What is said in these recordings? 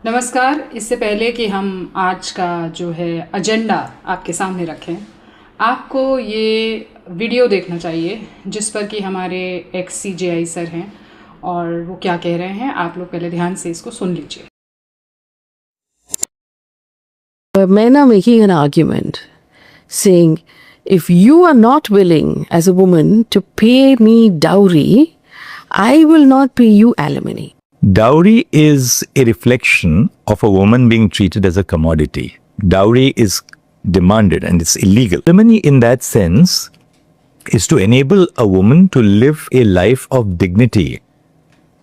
नमस्कार। इससे पहले कि हम आज का जो है एजेंडा आपके सामने रखें, आपको ये वीडियो देखना चाहिए जिस पर कि हमारे एक्स सीजेआई सर हैं और वो क्या कह रहे हैं। आप लोग पहले ध्यान से इसको सुन लीजिए। Men are making an argument saying, if you are not willing as a woman to pay me dowry, I will not pay you alimony. Dowry is a reflection of a woman being treated as a commodity. Dowry is demanded and it's illegal. Alimony in that sense is to enable a woman to live a life of dignity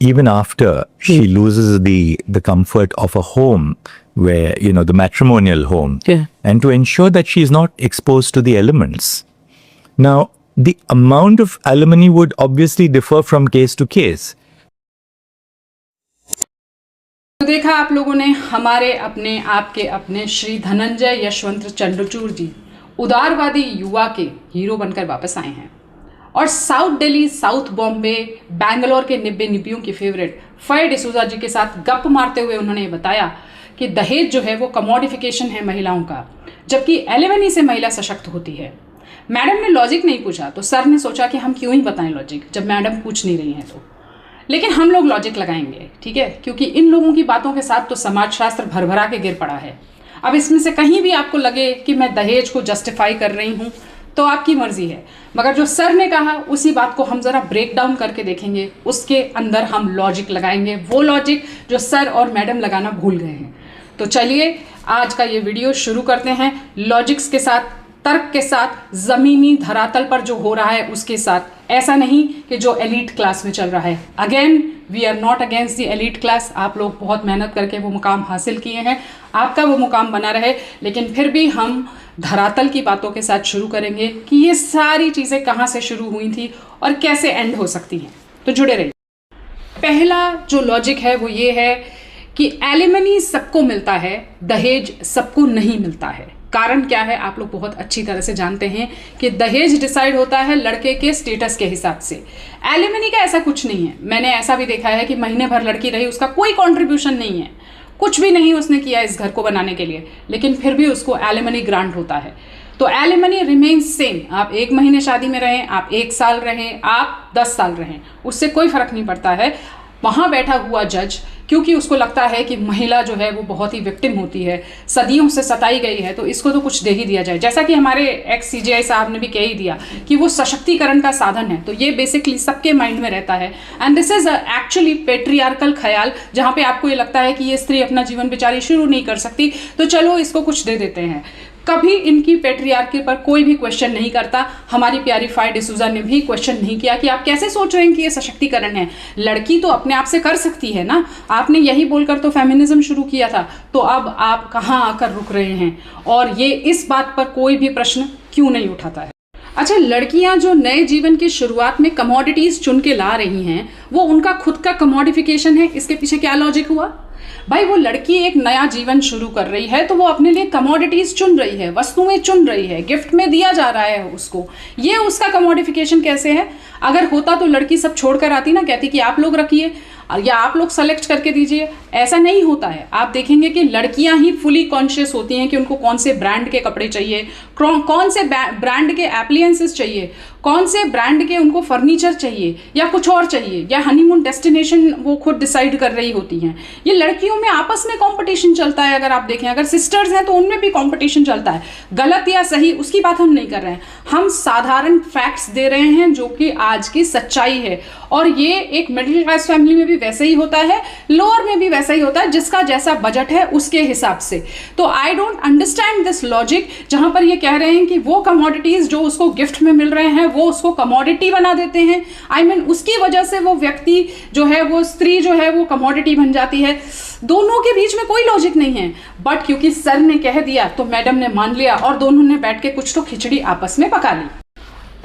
even after she loses the comfort of a home where, the matrimonial home. Yeah. And to ensure that she is not exposed to the elements. Now, the amount of alimony would obviously differ from case to case. तो देखा आप लोगों ने, हमारे अपने आपके अपने श्री धनंजय यशवंत चंद्रचूड़ जी उदारवादी युवा के हीरो बनकर वापस आए हैं और साउथ दिल्ली, साउथ बॉम्बे, बैंगलोर के निब्बे निब्बियों की फेवरेट फय डिसूजा जी के साथ गप मारते हुए उन्होंने ये बताया कि दहेज जो है वो कमोडिफिकेशन है महिलाओं का, जबकि एलिमनी से महिला सशक्त होती है। मैडम ने लॉजिक नहीं पूछा तो सर ने सोचा कि हम क्यों ही बताएं लॉजिक जब मैडम पूछ नहीं रही हैं तो, लेकिन हम लोग लॉजिक लगाएंगे, ठीक है, क्योंकि इन लोगों की बातों के साथ तो समाजशास्त्र भरभरा के गिर पड़ा है। अब इसमें से कहीं भी आपको लगे कि मैं दहेज को जस्टिफाई कर रही हूँ तो आपकी मर्जी है, मगर जो सर ने कहा उसी बात को हम ज़रा ब्रेक डाउन करके देखेंगे, उसके अंदर हम लॉजिक लगाएंगे, वो लॉजिक जो सर और मैडम लगाना भूल गए हैं। तो चलिए आज का ये वीडियो शुरू करते हैं लॉजिक्स के साथ, तर्क के साथ, ज़मीनी धरातल पर जो हो रहा है उसके साथ। ऐसा नहीं कि जो एलीट क्लास में चल रहा है। Again we are not against the elite class. आप लोग बहुत मेहनत करके वो मुकाम हासिल किए हैं, आपका वो मुकाम बना रहे, लेकिन फिर भी हम धरातल की बातों के साथ शुरू करेंगे कि ये सारी चीज़ें कहाँ से शुरू हुई थी और कैसे एंड हो सकती हैं। तो जुड़े रहिए। पहला जो लॉजिक है वो ये है कि एलिमनी सबको मिलता है, दहेज सबको नहीं मिलता है। कारण क्या है आप लोग बहुत अच्छी तरह से जानते हैं कि दहेज डिसाइड होता है लड़के के स्टेटस के हिसाब से। एलिमनी का ऐसा कुछ नहीं है। मैंने ऐसा भी देखा है कि महीने भर लड़की रही, उसका कोई कंट्रीब्यूशन नहीं है, कुछ भी नहीं उसने किया इस घर को बनाने के लिए, लेकिन फिर भी उसको एलिमनी ग्रांट होता है। तो एलिमनी रिमेन्स सेम। आप 1 महीने शादी में रहें, आप 1 साल रहें, आप 10 साल रहें, उससे कोई फर्क नहीं पड़ता है। वहाँ बैठा हुआ जज, क्योंकि उसको लगता है कि महिला जो है वो बहुत ही विक्टिम होती है, सदियों से सताई गई है, तो इसको तो कुछ दे ही दिया जाए। जैसा कि हमारे एक्स सीजेआई साहब ने भी कह ही दिया कि वो सशक्तिकरण का साधन है, तो ये बेसिकली सबके माइंड में रहता है। And this is actually patriarchal ख्याल, जहाँ पे आपको ये लगता है कि ये स्त्री अपना जीवन बेचारी शुरू नहीं कर सकती, तो चलो इसको कुछ दे देते हैं। कभी इनकी पेट्रियार्की पर कोई भी क्वेश्चन नहीं करता। हमारी प्यारी फय डिसूजा ने भी क्वेश्चन नहीं किया कि आप कैसे सोच रहे हैं कि ये सशक्तिकरण है, लड़की तो अपने आप से कर सकती है ना। आपने यही बोलकर तो फेमिनिज्म शुरू किया था, तो अब आप कहाँ आकर रुक रहे हैं और ये इस बात पर कोई भी प्रश्न क्यों नहीं उठाता है। अच्छा, लड़कियां जो नए जीवन की शुरुआत में कमोडिटीज चुन के ला रही हैं, वो उनका खुद का कमोडिफिकेशन है। इसके पीछे क्या लॉजिक हुआ भाई? वो लड़की एक नया जीवन शुरू कर रही है तो वो अपने लिए कमोडिटीज चुन रही है, वस्तुएं चुन रही है, गिफ्ट में दिया जा रहा है उसको। ये उसका कमोडिफिकेशन कैसे है? अगर होता तो लड़की सब छोड़कर आती ना, कहती कि आप लोग रखिए या आप लोग सेलेक्ट करके दीजिए। ऐसा नहीं होता है। आप देखेंगे कि लड़कियां ही फुली कॉन्शियस होती हैं कि उनको कौन से ब्रांड के कपड़े चाहिए, कौन से ब्रांड के एप्लियंसेस चाहिए, कौन से ब्रांड के उनको फर्नीचर चाहिए या कुछ और चाहिए, या हनीमून डेस्टिनेशन वो खुद डिसाइड कर रही होती हैं। ये लड़कियों में आपस में कंपटीशन चलता है। अगर आप देखें, अगर सिस्टर्स हैं तो उनमें भी कंपटीशन चलता है। गलत या सही उसकी बात हम नहीं कर रहे हैं, हम साधारण फैक्ट्स दे रहे हैं जो कि आज की सच्चाई है। और ये एक मिडिल क्लास फैमिली में भी वैसे ही होता है, लोअर में भी वैसा ही होता है, जिसका जैसा बजट है उसके हिसाब से। तो I don't understand this logic जहां पर ये कह रहे हैं कि वो कमोडिटीज जो उसको गिफ्ट में मिल रहे हैं वो उसको कमोडिटी बना देते हैं। आई मीन उसकी वजह से वो व्यक्ति जो है, वो स्त्री जो है वो कमोडिटी बन जाती है। दोनों के बीच में कोई लॉजिक नहीं है, बट क्योंकि सर ने कह दिया तो मैडम ने मान लिया और दोनों ने बैठ के कुछ तो खिचड़ी आपस में पका ली।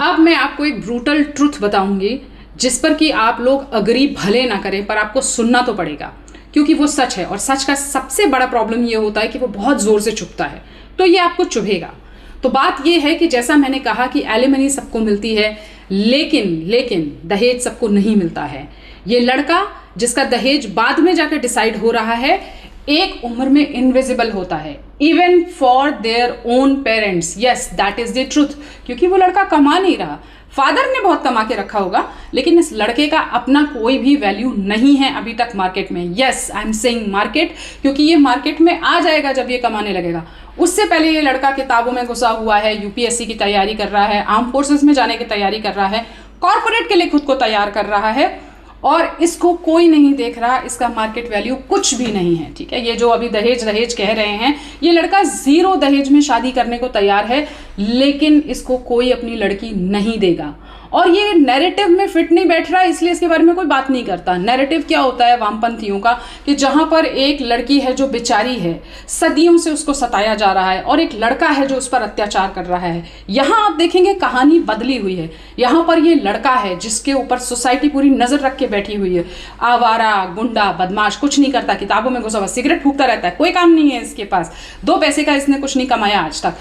अब मैं आपको एक ब्रूटल ट्रुथ बताऊंगी जिस पर कि आप लोग अग्री भले ना करें, पर आपको सुनना तो पड़ेगा क्योंकि वो सच है। और सच का सबसे बड़ा प्रॉब्लम ये होता है कि वो बहुत जोर से चुभता है, तो ये आपको चुभेगा। तो बात ये है कि जैसा मैंने कहा कि एलिमनी सबको मिलती है, लेकिन दहेज सबको नहीं मिलता है। ये लड़का जिसका दहेज बाद में जाकर डिसाइड हो रहा है, एक उम्र में इनविजिबल होता है, even for their own parents. Yes, that is the truth, क्योंकि वो लड़का कमा नहीं रहा, फादर ने बहुत कमा के रखा होगा, लेकिन इस लड़के का अपना कोई भी वैल्यू नहीं है अभी तक मार्केट में। Yes, I am saying market, क्योंकि ये मार्केट में आ जाएगा जब ये कमाने लगेगा। उससे पहले ये लड़का किताबों में घुसा हुआ है, यूपीएससी की तैयारी कर रहा है, आर्म फोर्सेस में जाने की तैयारी कर रहा है, कॉर्पोरेट के लिए खुद को तैयार कर रहा है, और इसको कोई नहीं देख रहा, इसका मार्केट वैल्यू कुछ भी नहीं है। ठीक है, ये जो अभी दहेज दहेज कह रहे हैं, ये लड़का 0 दहेज में शादी करने को तैयार है, लेकिन इसको कोई अपनी लड़की नहीं देगा। और ये नैरेटिव में फिट नहीं बैठ रहा है, इसलिए इसके बारे में कोई बात नहीं करता। नैरेटिव क्या होता है वामपंथियों का, कि जहां पर एक लड़की है जो बेचारी है, सदियों से उसको सताया जा रहा है, और एक लड़का है जो उस पर अत्याचार कर रहा है। यहाँ आप देखेंगे कहानी बदली हुई है। यहाँ पर ये लड़का है जिसके ऊपर सोसाइटी पूरी नजर रख के बैठी हुई है, आवारा, गुंडा, बदमाश, कुछ नहीं करता, किताबों में घुसा हुआ, सिगरेट फूकता रहता है, कोई काम नहीं है इसके पास, 2 पैसे का इसने कुछ नहीं कमाया आज तक।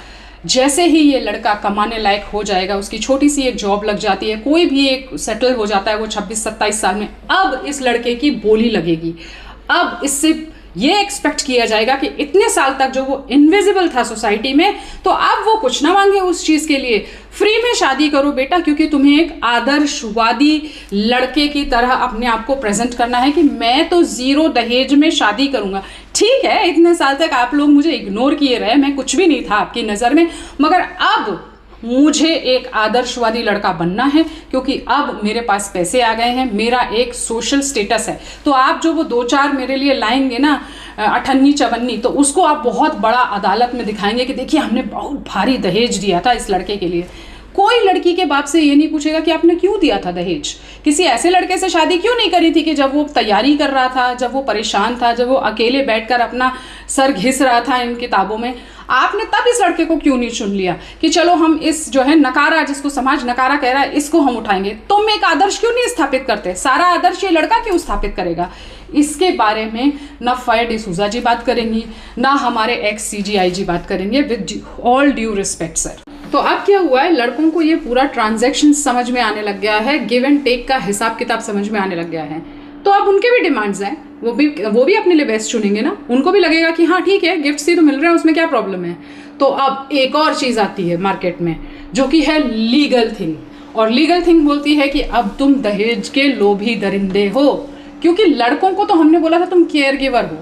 जैसे ही ये लड़का कमाने लायक हो जाएगा, उसकी छोटी सी एक जॉब लग जाती है, कोई भी एक सेटल हो जाता है वो 26-27 साल में, अब इस लड़के की बोली लगेगी। अब इससे ये एक्सपेक्ट किया जाएगा कि इतने साल तक जो वो इनविजिबल था सोसाइटी में, तो अब वो कुछ ना मांगे उस चीज़ के लिए, फ्री में शादी करो बेटा, क्योंकि तुम्हें एक आदर्शवादी लड़के की तरह अपने आप को प्रेजेंट करना है कि मैं तो 0 दहेज में शादी करूंगा। ठीक है, इतने साल तक आप लोग मुझे इग्नोर किए रहे, मैं कुछ भी नहीं था आपकी नज़र में, मगर अब मुझे एक आदर्शवादी लड़का बनना है, क्योंकि अब मेरे पास पैसे आ गए हैं, मेरा एक सोशल स्टेटस है। तो आप जो वो 2-4 मेरे लिए लाएंगे ना अठन्नी चवन्नी, तो उसको आप बहुत बड़ा अदालत में दिखाएंगे कि देखिए हमने बहुत भारी दहेज दिया था इस लड़के के लिए। कोई लड़की के बाप से ये नहीं पूछेगा कि आपने क्यों दिया था दहेज, किसी ऐसे लड़के से शादी क्यों नहीं करी थी कि जब वो तैयारी कर रहा था, जब वो परेशान था, जब वो अकेले बैठकर अपना सर घिस रहा था इन किताबों में, आपने तब इस लड़के को क्यों नहीं चुन लिया कि चलो हम इस जो है नकारा, जिसको समाज नकारा कह रहा है, इसको हम उठाएंगे। तुम एक आदर्श क्यों नहीं स्थापित करते? सारा आदर्श ये लड़का क्यों स्थापित करेगा? इसके बारे में ना फायर डिसूजा जी बात करेंगी, ना हमारे एक्स CGI बात करेंगे, with all due respect sir. तो अब क्या हुआ है, लड़कों को ये पूरा ट्रांजैक्शन समझ में आने लग गया है, गिव एंड टेक का हिसाब किताब समझ में आने लग गया है। तो अब उनके भी डिमांड्स हैं, वो भी अपने लिए बेस्ट चुनेंगे ना, उनको भी लगेगा कि हाँ ठीक है, गिफ्ट्स ही तो मिल रहे हैं, उसमें क्या प्रॉब्लम है। तो अब एक और चीज़ आती है मार्केट में, जो कि है लीगल थिंग, और लीगल थिंग बोलती है कि अब तुम दहेज के लोभी दरिंदे हो, क्योंकि लड़कों को तो हमने बोला था तुम केयर गिवर हो,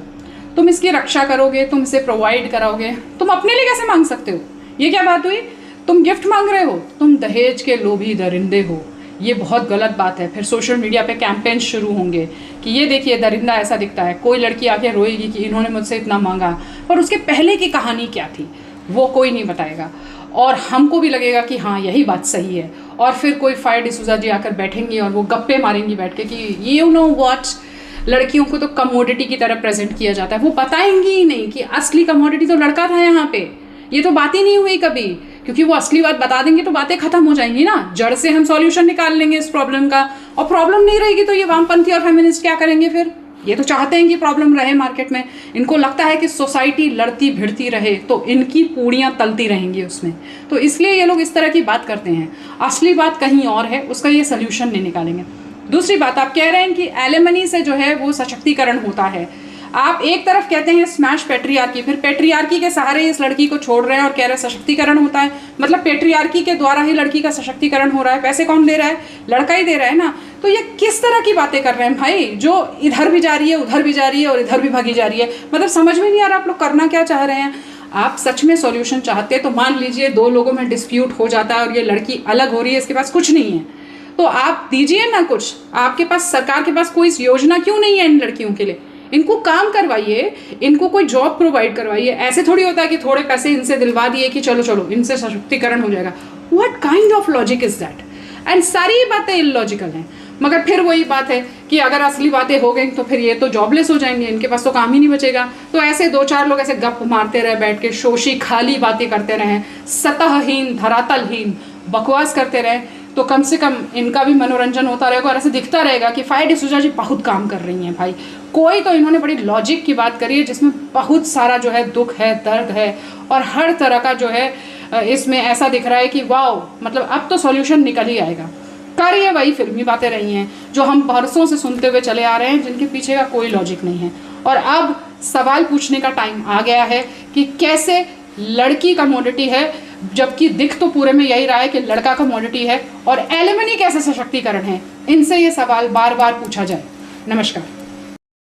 तुम इसकी रक्षा करोगे, तुम इसे प्रोवाइड कराओगे, तुम अपने लिए कैसे मांग सकते हो? ये क्या बात हुई, तुम गिफ्ट मांग रहे हो, तुम दहेज के लोभी दरिंदे हो। ये बहुत गलत बात है। फिर सोशल मीडिया पे कैंपेन शुरू होंगे कि ये देखिए दरिंदा ऐसा दिखता है, कोई लड़की आके रोएगी कि इन्होंने मुझसे इतना मांगा, पर उसके पहले की कहानी क्या थी वो कोई नहीं बताएगा, और हमको भी लगेगा कि हाँ यही बात सही है। और फिर कोई फायर डिसूजा जी आकर बैठेंगी और वो गप्पे मारेंगी बैठ के कि यू नो व्हाट, लड़कियों को तो कमोडिटी की तरह प्रेजेंट किया जाता है। वो बताएंगी ही नहीं कि असली कमोडिटी तो लड़का था यहाँ पे, ये तो बात ही नहीं हुई कभी, क्योंकि वो असली बात बता देंगे तो बातें खत्म हो जाएंगी ना, जड़ से हम सॉल्यूशन निकाल लेंगे इस प्रॉब्लम का। और प्रॉब्लम नहीं रहेगी तो ये वामपंथी और फेमिनिस्ट क्या करेंगे फिर? ये तो चाहते हैं कि प्रॉब्लम रहे मार्केट में, इनको लगता है कि सोसाइटी लड़ती भिड़ती रहे तो इनकी पूड़ियाँ तलती रहेंगी उसमें, तो इसलिए ये लोग इस तरह की बात करते हैं। असली बात कहीं और है, उसका ये सोल्यूशन नहीं निकालेंगे। दूसरी बात, आप कह रहे हैं कि एलिमनी से जो है वो सशक्तिकरण होता है। आप एक तरफ कहते हैं स्मैश पेट्रियार्की, फिर पेट्रियार्की के सहारे इस लड़की को छोड़ रहे हैं और कह रहे हैं सशक्तिकरण होता है। मतलब पेट्रियार्की के द्वारा ही लड़की का सशक्तिकरण हो रहा है। पैसे कौन दे रहा है? लड़का ही दे रहा है ना। तो ये किस तरह की बातें कर रहे हैं भाई, जो इधर भी जा रही है, उधर भी जा रही है और इधर भी भागी जा रही है। मतलब समझ में नहीं आ रहा आप लोग करना क्या चाह रहे हैं। आप सच में सॉल्यूशन चाहते तो मान लीजिए 2 लोगों में डिस्प्यूट हो जाता है और ये लड़की अलग हो रही है, इसके पास कुछ नहीं है, तो आप दीजिए ना कुछ। आपके पास, सरकार के पास कोई योजना क्यों नहीं है इन लड़कियों के लिए? इनको काम करवाइए, इनको कोई जॉब प्रोवाइड करवाइए। ऐसे थोड़ी होता है कि थोड़े पैसे इनसे दिलवा दिए कि चलो चलो इनसे सशक्तिकरण हो जाएगा। What kind of logic is that? And सारी बातें इलॉजिकल हैं। मगर फिर वही बात है कि अगर असली बातें हो गई तो फिर ये तो जॉबलेस हो जाएंगे, इनके पास तो काम ही नहीं बचेगा। तो ऐसे 2-4 लोग ऐसे गप मारते रहे, बैठ के शोशी खाली बातें करते रहे, सतहहीन धरातलहीन बकवास करते रहे, तो कम से कम इनका भी मनोरंजन होता रहेगा और ऐसे दिखता रहेगा कि फायर डिसूजा जी बहुत काम कर रही हैं भाई। कोई तो इन्होंने बड़ी लॉजिक की बात करी है जिसमें बहुत सारा जो है दुख है, दर्द है, और हर तरह का जो है इसमें ऐसा दिख रहा है कि वाओ, मतलब अब तो सॉल्यूशन निकल ही आएगा। कर ये वही फिल्मी बातें रही हैं जो हम बरसों से सुनते हुए चले आ रहे हैं, जिनके पीछे का कोई लॉजिक नहीं है। और अब सवाल पूछने का टाइम आ गया है कि कैसे लड़की कमोडिटी है, जबकि दिख तो पूरे में यही रहा है कि लड़का कमोडिटी है, और एलिमनी कैसे सशक्तिकरण है। इनसे ये सवाल बार बार पूछा जाए। नमस्कार।